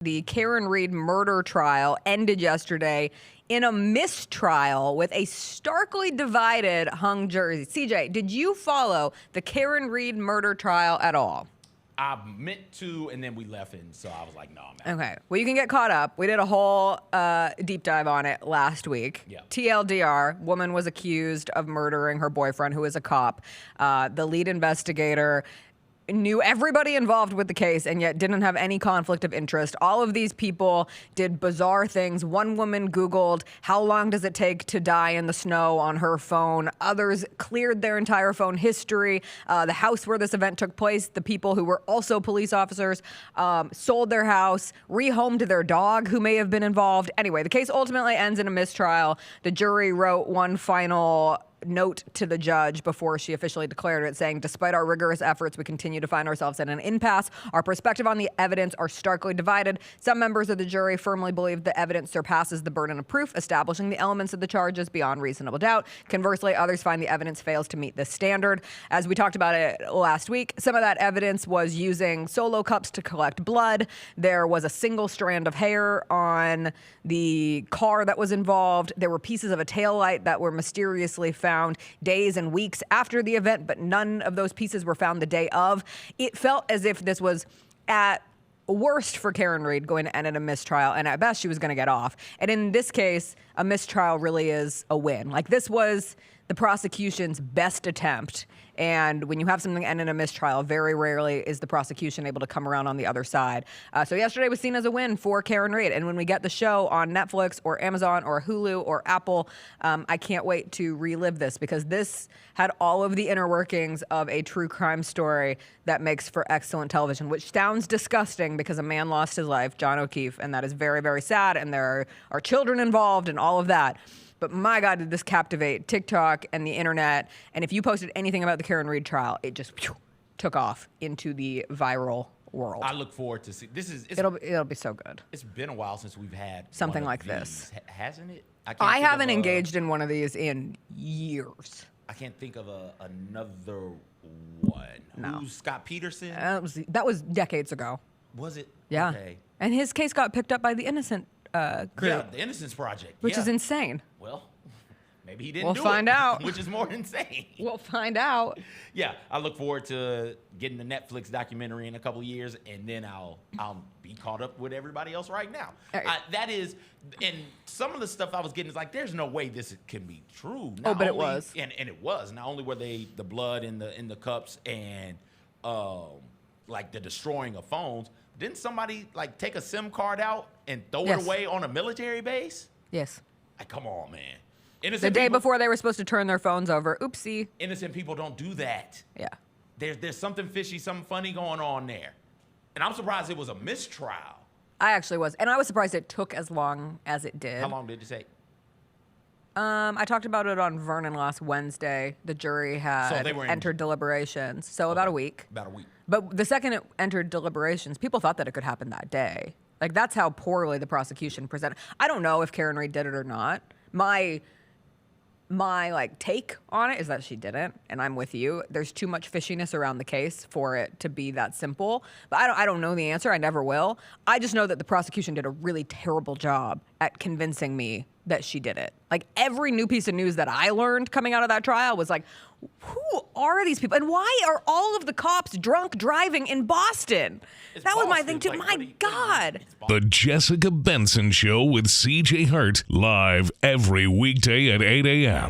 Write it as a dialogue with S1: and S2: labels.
S1: The Karen Reed murder trial ended yesterday in a mistrial with a starkly divided hung jury. CJ, did you follow the Karen Reed murder trial at all?
S2: I meant to, and then we left it, and so I was like, no, I'm out.
S1: Okay. Well, you can get caught up. We did a whole deep dive on it last week.
S2: Yeah.
S1: TLDR, woman was accused of murdering her boyfriend, who is a cop. The lead investigator knew everybody involved with the case and yet didn't have any conflict of interest. All of these people did bizarre things. One woman Googled, how long does it take to die in the snow on her phone? Others cleared their entire phone history. The house where this event took place, the people who were also police officers, sold their house, rehomed their dog who may have been involved. Anyway, the case ultimately ends in a mistrial. The jury wrote one final note to the judge before she officially declared it, saying, despite our rigorous efforts, we continue to find ourselves in an impasse. Our perspective on the evidence are starkly divided. Some members of the jury firmly believe the evidence surpasses the burden of proof, establishing the elements of the charges beyond reasonable doubt. Conversely, others find the evidence fails to meet this standard. As we talked about it last week, some of that evidence was using solo cups to collect blood. There was a single strand of hair on the car that was involved. There were pieces of a taillight that were mysteriously found days and weeks after the event, but none of those pieces were found the day of. It felt as if this was at worst for Karen Reed going to end in a mistrial, and at best she was going to get off. And in this case, a mistrial really is a win. Like, this was the prosecution's best attempt. And when you have something end in a mistrial, very rarely is the prosecution able to come around on the other side. So yesterday was seen as a win for Karen Reed. And when we get the show on Netflix or Amazon or Hulu or Apple, I can't wait to relive this, because this had all of the inner workings of a true crime story that makes for excellent television, which sounds disgusting because a man lost his life, John O'Keefe, and that is very, very sad. And there are children involved and all of that. But my God, did this captivate TikTok and the internet. And if you posted anything about the Karen Reed trial, it just took off into the viral world.
S2: I look forward to see this.
S1: It'll be so good.
S2: It's been a while since we've had
S1: something
S2: one
S1: like
S2: of
S1: this,
S2: hasn't it?
S1: I haven't engaged in one of these in years.
S2: I can't think of another one.
S1: No.
S2: Who's Scott Peterson?
S1: That was decades ago.
S2: Was it?
S1: Yeah.
S2: Okay.
S1: And his case got picked up by the Innocent group.
S2: Yeah, the Innocence Project.
S1: Which is insane.
S2: Well, maybe he didn't
S1: We'll
S2: do
S1: find
S2: it,
S1: out.
S2: which is more insane.
S1: We'll find out.
S2: Yeah, I look forward to getting the Netflix documentary in a couple of years, and then I'll be caught up with everybody else right now. That is, and some of the stuff I was getting is like, there's no way this can be true.
S1: But it was.
S2: And it was. Not only were they the blood in the cups and like the destroying of phones, didn't somebody like take a SIM card out and throw it away on a military base?
S1: Yes.
S2: Like, come on, man.
S1: The day before they were supposed to turn their phones over. Oopsie.
S2: Innocent people don't do that.
S1: Yeah.
S2: There's something fishy, something funny going on there. And I'm surprised it was a mistrial.
S1: I actually was. And I was surprised it took as long as it did.
S2: How long did it take?
S1: I talked about it on Vernon last Wednesday. The jury had entered deliberations. So about a week.
S2: About a week.
S1: But the second it entered deliberations, people thought that it could happen that day. Like, that's how poorly the prosecution presented. I don't know if Karen Reed did it or not. My like take on it is that she didn't, and I'm with you. There's too much fishiness around the case for it to be that simple. But I don't know the answer. I never will. I just know that the prosecution did a really terrible job at convincing me that she did it. Like, every new piece of news that I learned coming out of that trial was like, who are these people? And why are all of the cops drunk driving in Boston? That was my thing too. My God.
S3: The Jessica Benson Show with CJ Hart, live every weekday at 8 a.m.